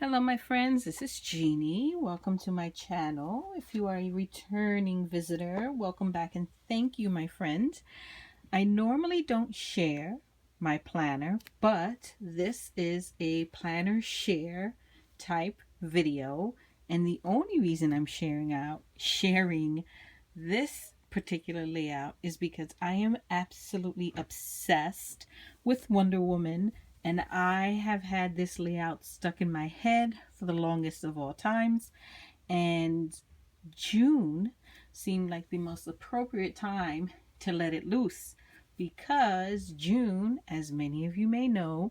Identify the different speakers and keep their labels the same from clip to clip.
Speaker 1: Hello my friends, this is Jeannie. Welcome to my channel. If you are a returning visitor, welcome back and thank you my friend. I normally don't share my planner, but this is a planner share type video, and the only reason I'm sharing this particular layout is because I am absolutely obsessed with Wonder Woman, and I have had this layout stuck in my head for the longest of all times, and June seemed like the most appropriate time to let it loose because June, as many of you may know,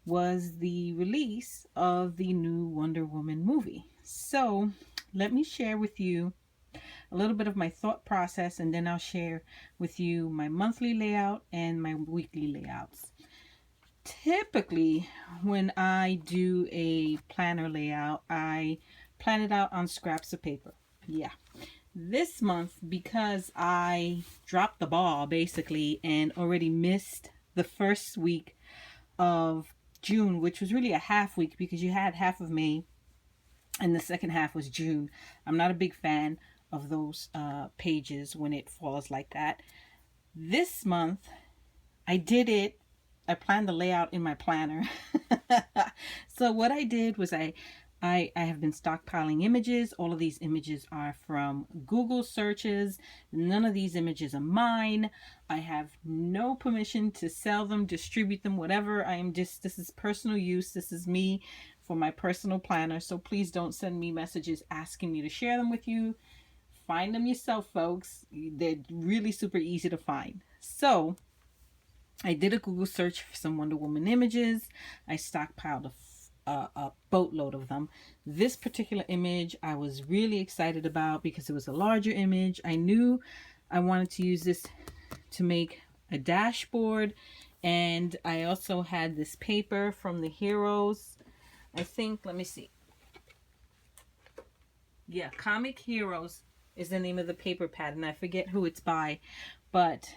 Speaker 1: was the release of the new Wonder Woman movie. So let me share with you a little bit of my thought process, and then I'll share with you my monthly layout and my weekly layouts. Typically, when I do a planner layout, I plan it out on scraps of paper. Yeah. This month, because I dropped the ball basically and already missed the first week of June, which was really a half week because you had half of May and the second half was June. I'm not a big fan of those pages when it falls like that. This month, I did it. I planned the layout in my planner. So what I did was I have been stockpiling images. All of these images are from Google searches. None of these images are mine. I have no permission to sell them, distribute them, whatever. This is personal use. This is me for my personal planner. So please don't send me messages asking me to share them with you. Find them yourself, folks. They're really super easy to find. So I did a Google search for some Wonder Woman images. I stockpiled a boatload of them. This particular image I was really excited about because it was a larger image. I knew I wanted to use this to make a dashboard, and I also had this paper from the Heroes. I think, let me see. Yeah, Comic Heroes is the name of the paper pad, and I forget who it's by, but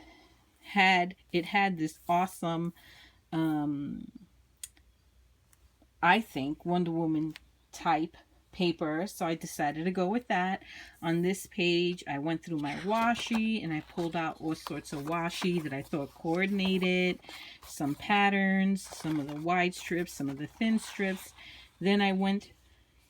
Speaker 1: it had this awesome I think Wonder Woman type paper, so I decided to go with that. On this page I went through my washi and I pulled out all sorts of washi that I thought coordinated, some patterns, some of the wide strips, some of the thin strips. Then I went,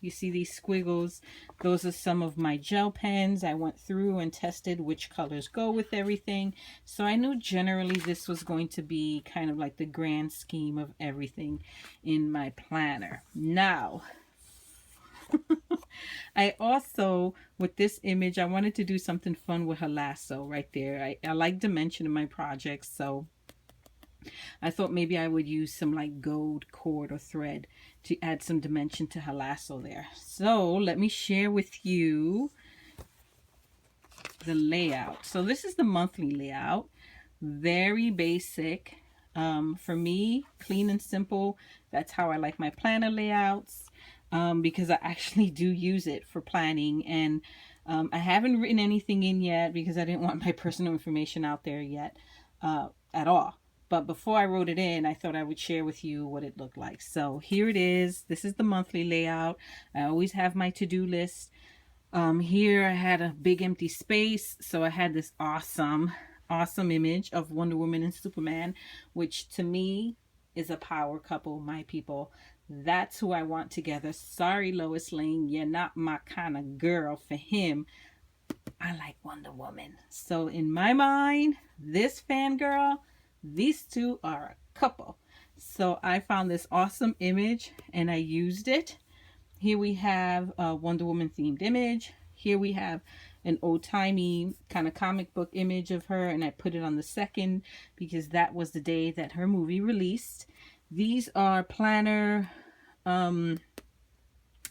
Speaker 1: you see these squiggles, those are some of my gel pens. I went through and tested which colors go with everything. So I knew generally this was going to be kind of like the grand scheme of everything in my planner. Now, I also, with this image, I wanted to do something fun with her lasso right there. I like dimension in my projects, so I thought maybe I would use some like gold cord or thread to add some dimension to her lasso there. So let me share with you the layout. So this is the monthly layout. Very basic. For me, clean and simple. That's how I like my planner layouts, because I actually do use it for planning. And I haven't written anything in yet because I didn't want my personal information out there yet at all. But before I wrote it in, I thought I would share with you what it looked like. So here it is. This is the monthly layout. I always have my to-do list. Here I had a big empty space. So I had this awesome image of Wonder Woman and Superman, which to me is a power couple, my people. That's who I want together. Sorry, Lois Lane, you're not my kind of girl for him. I like Wonder Woman. So in my mind, this fangirl, these two are a couple. So I found this awesome image and I used it. Here we have a Wonder Woman themed image. Here we have an old-timey kind of comic book image of her, and I put it on the 2nd because that was the day that her movie released. These are planner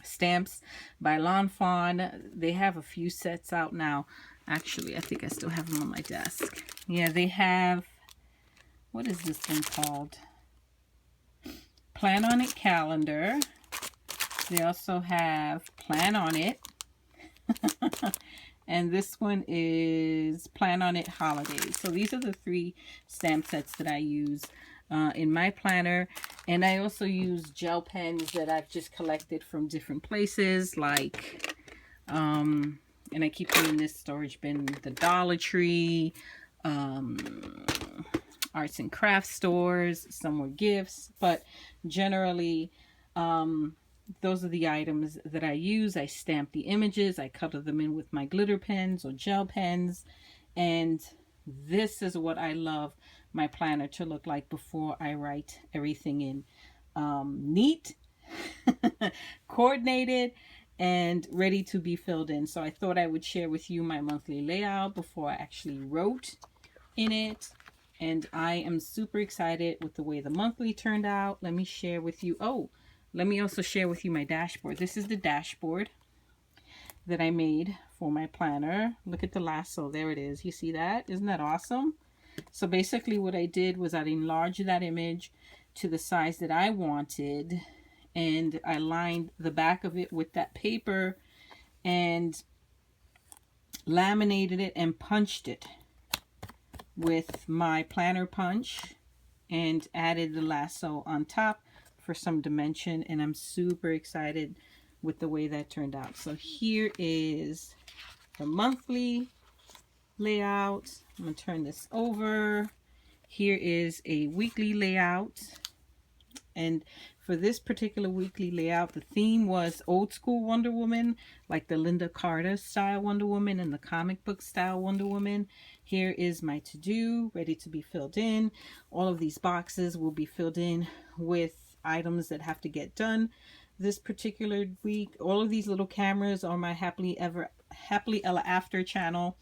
Speaker 1: stamps by Lawn Fawn. They have a few sets out now. Actually, I think I still have them on my desk. Yeah, they have, what is this one called? Plan On It calendar. They also have Plan On It. And this one is Plan On It holidays. So these are the 3 stamp sets that I use. in my planner. And I also use gel pens that I've just collected from different places, like and I keep them in this storage bin, the Dollar Tree, arts and crafts stores. Some were gifts, but generally those are the items that I use. I stamp the images, I color them in with my glitter pens or gel pens, and this is what I love my planner to look like before I write everything in. Neat, coordinated, and ready to be filled in. So I thought I would share with you my monthly layout before I actually wrote in it. And I am super excited with the way the monthly turned out. Let me share with you. Oh, let me also share with you my dashboard. This is the dashboard that I made for my planner. Look at the lasso. There it is. You see that? Isn't that awesome? So basically what I did was I enlarged that image to the size that I wanted, and I lined the back of it with that paper and laminated it and punched it with my planner punch and added the lasso on top for some dimension, and I'm super excited with the way that turned out. So here is the monthly layout. I'm going to turn this over. Here is a weekly layout, and for this particular weekly layout, the theme was old school Wonder Woman, like the Lynda Carter style Wonder Woman and the comic book style Wonder Woman. Here is my to-do, ready to be filled in. All of these boxes will be filled in with items that have to get done this particular week. All of these little cameras are my Happily Ever After channel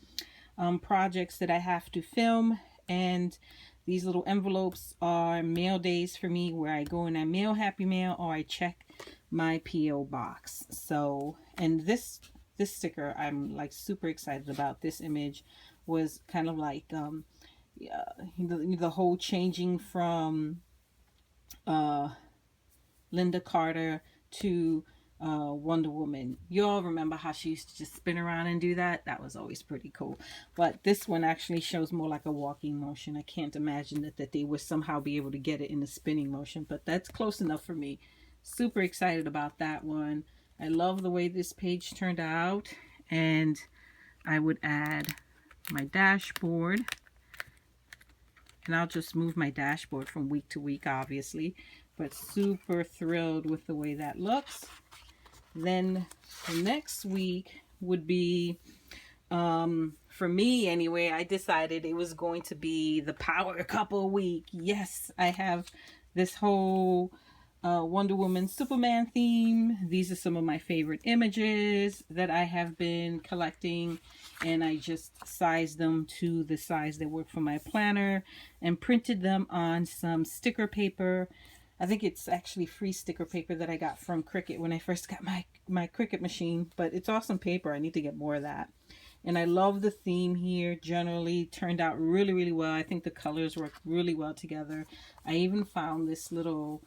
Speaker 1: projects that I have to film, and these little envelopes are mail days for me, where I go and I mail Happy Mail or I check my PO box. So, and this sticker I'm like super excited about. This image was kind of like yeah, the whole changing from Lynda Carter to Wonder Woman. You all remember how she used to just spin around and do that? That was always pretty cool. But this one actually shows more like a walking motion. I can't imagine that they would somehow be able to get it in a spinning motion, but that's close enough for me. Super excited about that one. I love the way this page turned out, and I would add my dashboard, and I'll just move my dashboard from week to week, obviously, but super thrilled with the way that looks. Then the next week would be, for me anyway, I decided it was going to be the Power Couple week. Yes, I have this whole Wonder Woman Superman theme. These are some of my favorite images that I have been collecting, and I just sized them to the size that worked for my planner and printed them on some sticker paper. I think it's actually free sticker paper that I got from Cricut when I first got my Cricut machine, but it's awesome paper. I need to get more of that. And I love the theme here. Generally turned out really, really well. I think the colors work really well together. I even found this little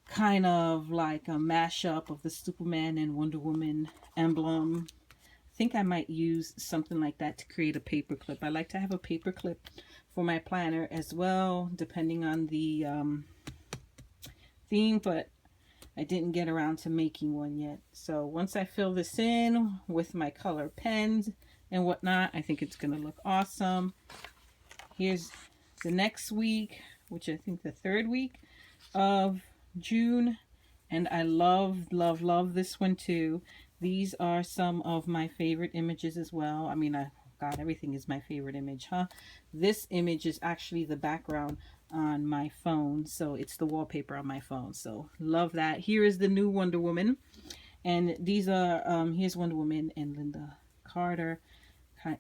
Speaker 1: kind of like a mashup of the Superman and Wonder Woman emblem. I think I might use something like that to create a paper clip. I like to have a paper clip for my planner as well, depending on the theme, but I didn't get around to making one yet. So once I fill this in with my color pens and whatnot, I think it's gonna look awesome. Here's the next week, which I think the third week of June, and I love this one too. These are some of my favorite images as well. I mean, God, everything is my favorite image, huh? This image is actually the background on my phone, so it's the wallpaper on my phone, so love that. Here is the new Wonder Woman, and these are here's Wonder Woman and Lynda Carter,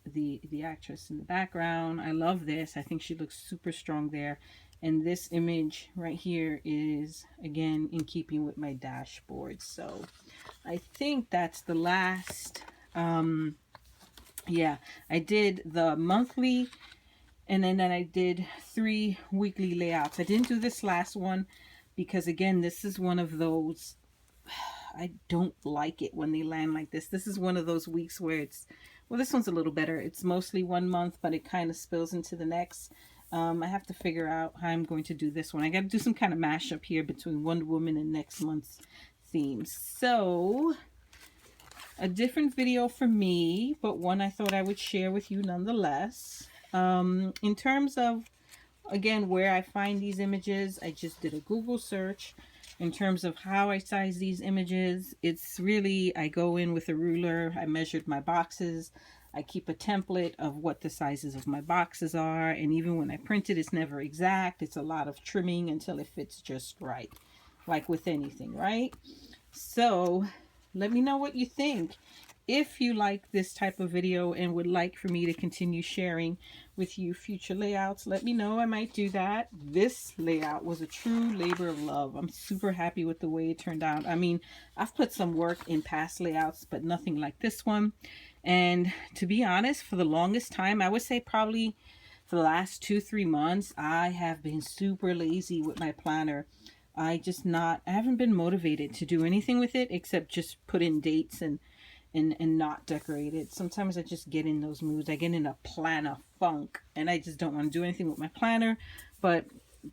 Speaker 1: the actress in the background. I love this. I think she looks super strong there. And this image right here is again in keeping with my dashboard. So I think that's the last yeah, I did the monthly, and then I did 3 weekly layouts. I didn't do this last one because, again, this is one of those, I don't like it when they land like this. This is one of those weeks where it's, well, this one's a little better. It's mostly 1 month, but it kind of spills into the next. I have to figure out how I'm going to do this one. I got to do some kind of mashup here between Wonder Woman and next month's themes. So, a different video for me, but one I thought I would share with you nonetheless. In terms of, again, where I find these images, I just did a Google search. In terms of how I size these images, it's really, I go in with a ruler, I measured my boxes, I keep a template of what the sizes of my boxes are, and even when I print it, it's never exact. It's a lot of trimming until it fits just right, like with anything, right? So let me know what you think. If you like this type of video and would like for me to continue sharing with you future layouts, let me know. I might do that. This layout was a true labor of love. I'm super happy with the way it turned out. I mean, I've put some work in past layouts, but nothing like this one. And to be honest, for the longest time, I would say probably for the last 2-3 months, I have been super lazy with my planner. I haven't been motivated to do anything with it except just put in dates and not decorate it. Sometimes I just get in those moods. I get in a planner funk and I just don't want to do anything with my planner. But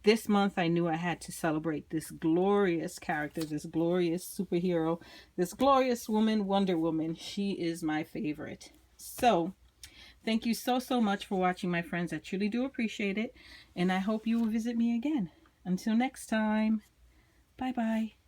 Speaker 1: this month I knew I had to celebrate this glorious character, this glorious superhero, this glorious woman, Wonder Woman. She is my favorite. So thank you so much for watching, my friends. I truly do appreciate it. And I hope you will visit me again. Until next time. Bye bye.